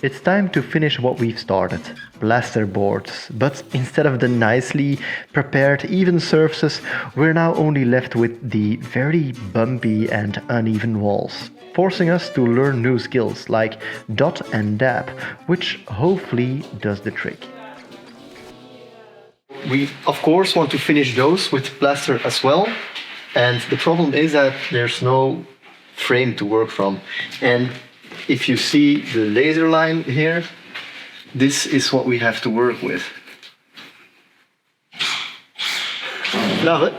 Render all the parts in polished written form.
It's time to finish what we've started, plasterboards, but instead of the nicely prepared even surfaces, we're now only left with the very bumpy and uneven walls, forcing us to learn new skills like dot and dab, which hopefully does the trick. We of course want to finish those with plaster as well, and the problem is that there's no frame to work from. And if you see the laser line here, this is what we have to work with. Love it.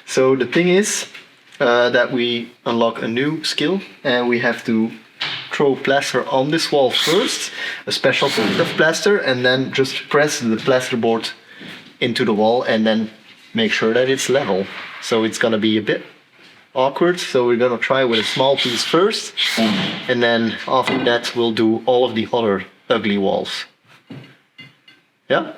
So the thing is that we unlock a new skill and we have to throw plaster on this wall first, a special kind of plaster, and then just press the plasterboard into the wall and then make sure that it's level. So it's gonna be a bit awkward, so we're gonna try with a small piece first, and then after that we'll do all of the other ugly walls. Yeah?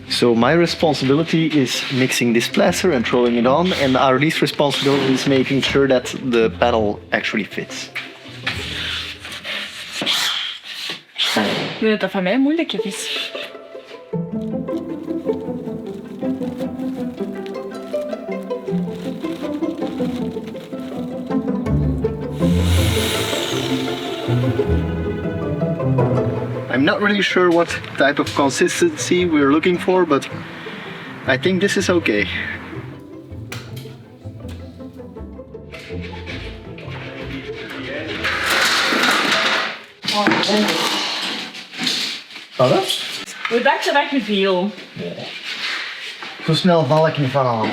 So my responsibility is mixing this plaster and throwing it on, and Aurélie responsibility is making sure that the panel actually fits. Dat van mij moeilijk is. I'm not really sure what type of consistency we're looking for, but I think this is okay. Wat? Hoe dacht je dat je viel? Zo snel val ik niet van aan.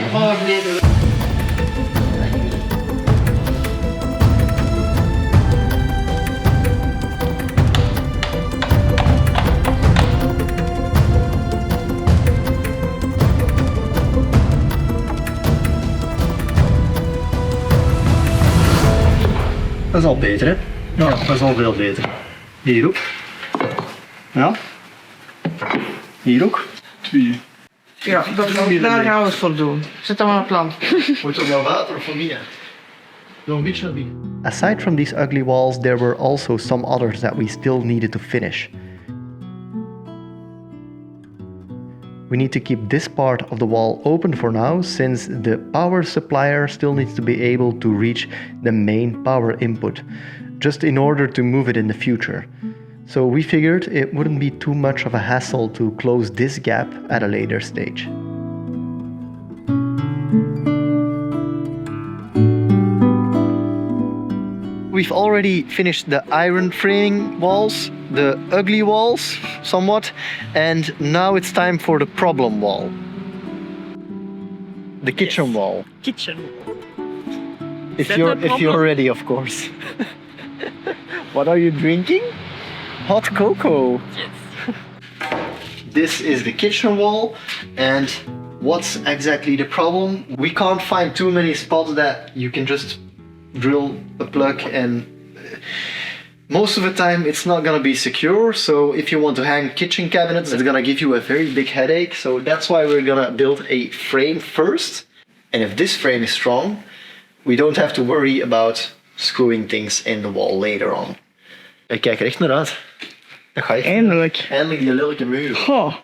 Dat is al beter, hè? Ja, dat is al veel beter. Hier ook. Ja. Hier ook. 2. Ja, daar gaan we het voor doen. Zet dan maar een plan. Moet er wel water voor meer? Nog een beetje erbij. Aside from these ugly walls, there were also some others that we still needed to finish. We need to keep this part of the wall open for now, since the power supplier still needs to be able to reach the main power input, just in order to move it in the future. So we figured it wouldn't be too much of a hassle to close this gap at a later stage. We've already finished the iron framing walls, the ugly walls somewhat, and now it's time for the problem wall. The kitchen wall. Kitchen. If you're ready, of course. What are you drinking? Hot cocoa. Yes. This is the kitchen wall, and what's exactly the problem? We can't find too many spots that you can just drill a plug, and most of the time it's not gonna be secure. So if you want to hang kitchen cabinets, it's gonna give you a very big headache. So that's why we're gonna build a frame first. And if this frame is strong, we don't have to worry about screwing things in the wall later on. Ik kijk er echt naar uit. Dat ga je. Eindelijk. Eindelijk die lelijke muur. Goh.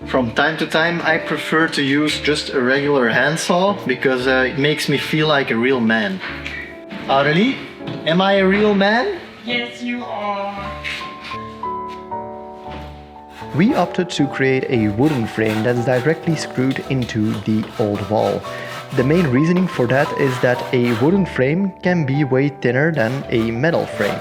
From time to time, I prefer to use just a regular handsaw because it makes me feel like a real man. Aurélie, am I a real man? Yes, you are. We opted to create a wooden frame that's directly screwed into the old wall. The main reasoning for that is that a wooden frame can be way thinner than a metal frame.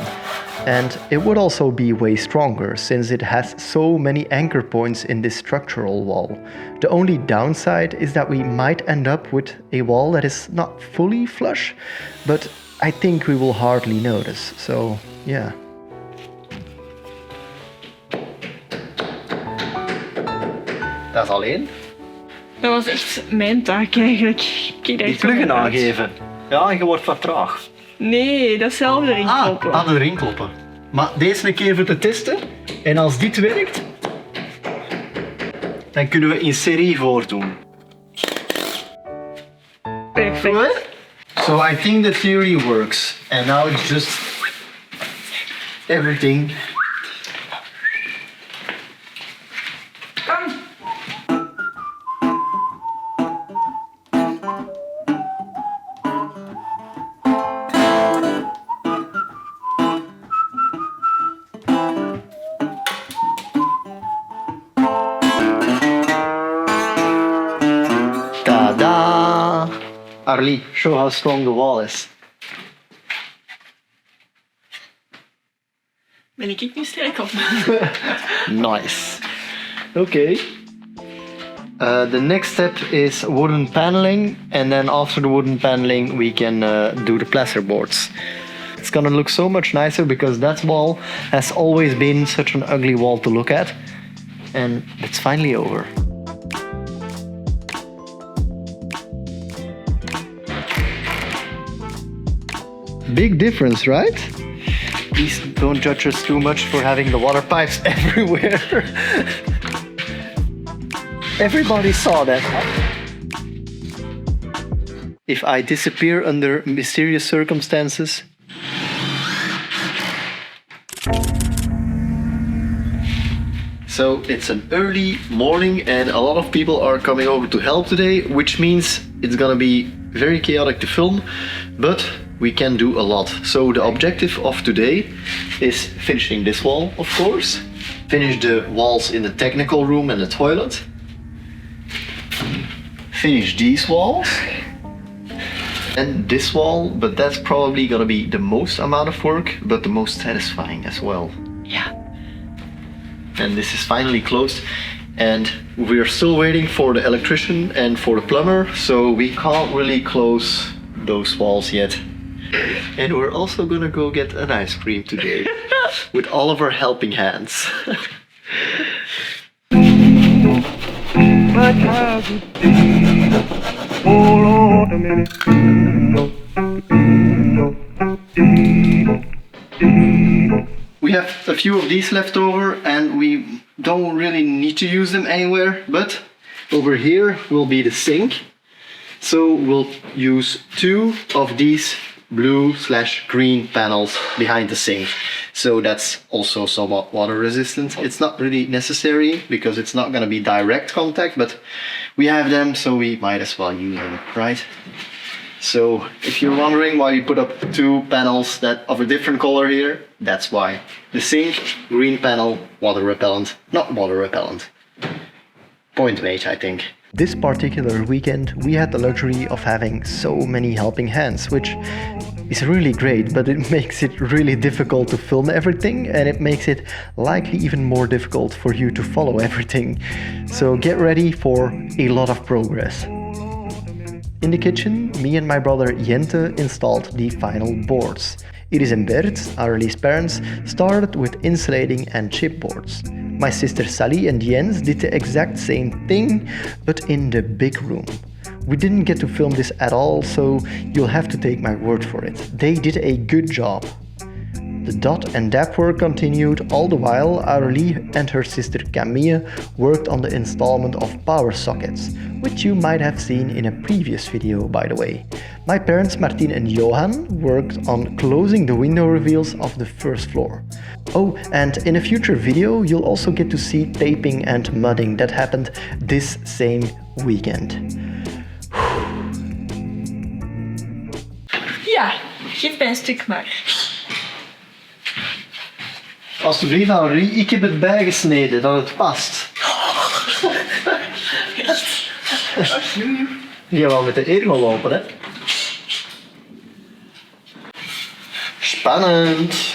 And it would also be way stronger since it has so many anchor points in this structural wall. The only downside is that we might end up with a wall that is not fully flush, but I think we will hardly notice, so yeah. Dat is alleen. Dat was echt mijn taak eigenlijk. Kijk, daar Die is toch pluggen een uit. aangeven. Ja, en je wordt wat traag. Nee, dat is zelf erin kloppen. Ah, erin kloppen. Maar deze een keer voor te testen. En als dit werkt, dan kunnen we in serie voordoen. Perfect. So I think the theory works. And now it's just everything. Ta-da! Aurélie, show how strong the wall is. Ben ik nu sterk op? Nice. Okay. The next step is wooden paneling, and then after the wooden paneling we can do the plasterboards. It's gonna look so much nicer because that wall has always been such an ugly wall to look at, and it's finally over. Big difference, right? Please don't judge us too much for having the water pipes everywhere. Everybody saw that. If I disappear under mysterious circumstances. So it's an early morning and a lot of people are coming over to help today, which means it's gonna be very chaotic to film, but we can do a lot. So the objective of today is finishing this wall, of course. Finish the walls in the technical room and the toilet. Finish these walls. And this wall, but that's probably gonna be the most amount of work, but the most satisfying as well. Ja. And this is finally closed. And we're still waiting for the electrician and for the plumber, so we can't really close those walls yet. And we're also gonna go get an ice cream today with all of our helping hands. We have a few of these left over and we don't really need to use them anywhere, but over here will be the sink. So we'll use 2 of these blue/green panels behind the sink. So that's also somewhat water resistant. It's not really necessary because it's not going to be direct contact, but we have them, so we might as well use them, right? So if you're wondering why we put up 2 panels that of a different color here, that's why. The sink, green panel, water repellent, not water repellent. Point made, I think. This particular weekend we had the luxury of having so many helping hands, which is really great, but it makes it really difficult to film everything, and it makes it likely even more difficult for you to follow everything. So get ready for a lot of progress. In the kitchen, me and my brother Jente installed the final boards. It is in Bert, Auréli's parents, started with insulating and chipboards. My sister Sally and Jens did the exact same thing, but in the big room. We didn't get to film this at all, so you'll have to take my word for it. They did a good job. The dot and dap work continued all the while Aurélie and her sister Camille worked on the installment of power sockets, which you might have seen in a previous video, by the way. My parents Martin and Johan worked on closing the window reveals of the first floor. Oh, and in a future video you'll also get to see taping and mudding that happened this same weekend. Ja, geef mij een stuk maar. Alsjeblieft, Aurélie, ik heb het bijgesneden dat het past. Die gaan wel met de eer lopen, hè? Spannend.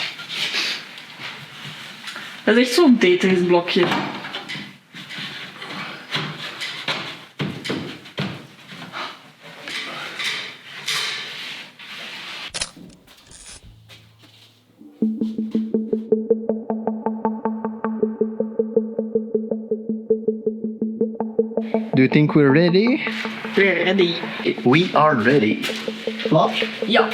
Dat is echt zo'n Tetris-blokje. Do you think we're ready? We're ready. We are ready. Klaar? Ja.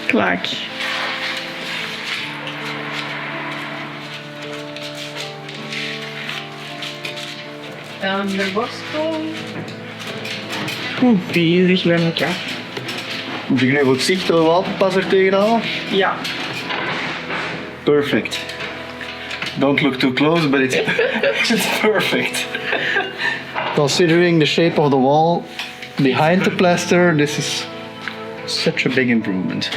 Klaar. Dan de borstel. Goed bezig met elkaar. Moet ik nu goed zicht de waterpas er tegenaan? Ja. Perfect. Don't look too close, but it's perfect. Considering the shape of the wall behind the plaster, this is such a big improvement.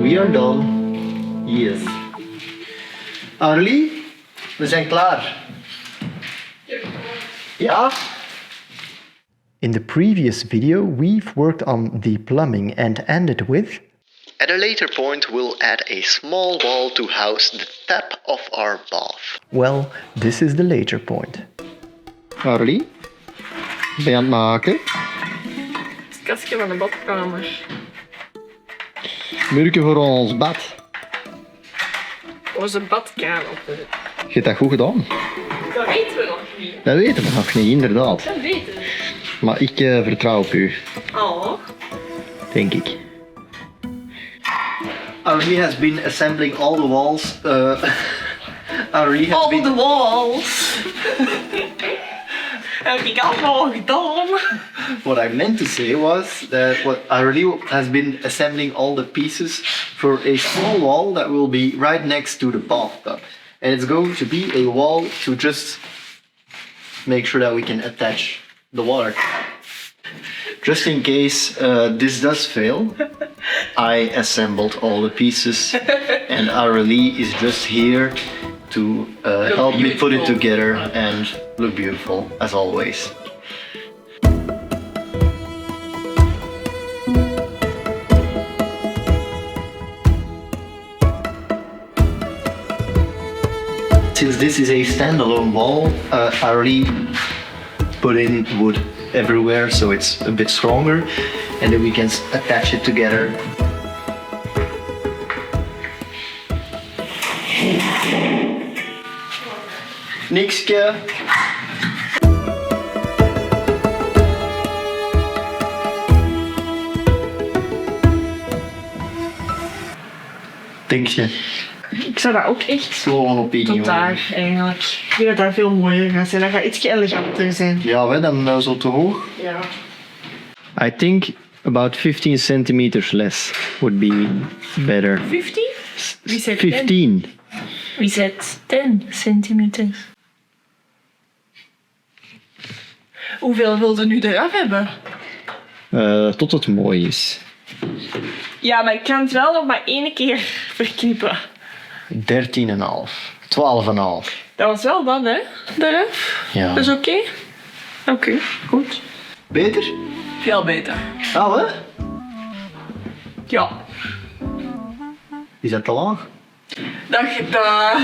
We are done. Yes. Aurélie, we zijn klaar. Ja? In the previous video, we've worked on the plumbing and ended with... At a later point, we'll add a small wall to house the tap of our bath. Well, this is the later point. Aurélie, ben je aan het maken? Het kastje van de badkamer. Murken voor ons bad. Onze badkamer. Je hebt dat goed gedaan. Dat weten we nog niet. Dat weten we nog niet, inderdaad. Dat weten we. Maar ik vertrouw op u. Oh. Denk ik. Aurélie has been assembling all the walls. Aurélie has All been... the walls. Heb ik allemaal gedaan. What I meant to say was that Aurélie has been assembling all the pieces for a small wall that will be right next to the bathtub. And it's going to be a wall to just make sure that we can attach the water. Just in case this does fail, I assembled all the pieces and Aurélie is just here to help me put it together and look beautiful as always. Since this is a standalone wall, Aurélie put in wood everywhere so it's a bit stronger and then we can attach it together. Nikske. Denk je? Ik zou dat ook echt Gewoon op tot daar eigenlijk. Ik vind dat dat veel mooier gaat zijn. Dat gaat iets eleganter zijn. Ja, dan zo te hoog. Ja. I think about 15 centimeters less would be better. 50? Wie zegt 15. Wie zet 10 centimeter? Hoeveel wilde nu eraf hebben? Tot het mooi is. Ja, maar ik kan het wel nog maar één keer verknippen. 13,5. 12,5. Dat was wel dat, hè? Eraf. Ja. Dat is oké? Oké, goed. Beter? Veel beter. Ah, hè? Ja. Is dat te laag? Dacht je dat?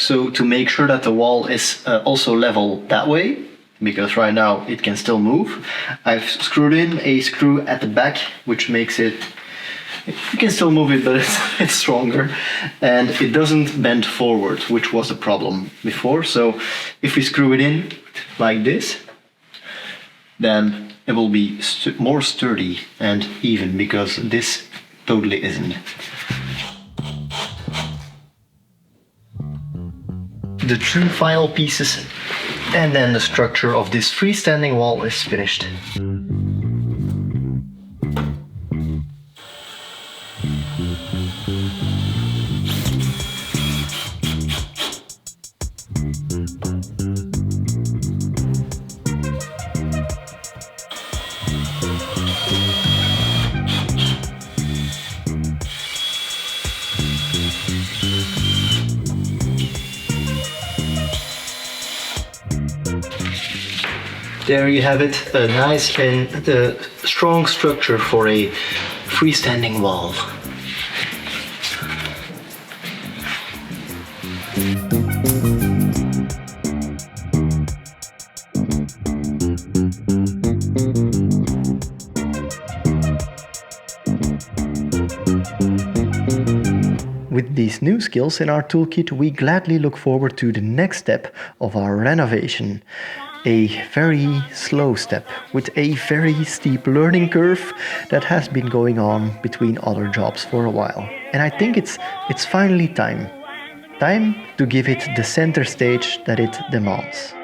So to make sure that the wall is also level that way, because right now it can still move, I've screwed in a screw at the back, which makes it, you can still move it, but it's stronger, and it doesn't bend forward, which was the problem before. So if we screw it in like this, then it will be more sturdy and even, because this totally isn't. The two final pieces and then the structure of this freestanding wall is finished. There you have it, a nice and strong structure for a freestanding wall. With these new skills in our toolkit, we gladly look forward to the next step of our renovation. A very slow step with a very steep learning curve that has been going on between other jobs for a while. And I think it's finally time to give it the center stage that it demands.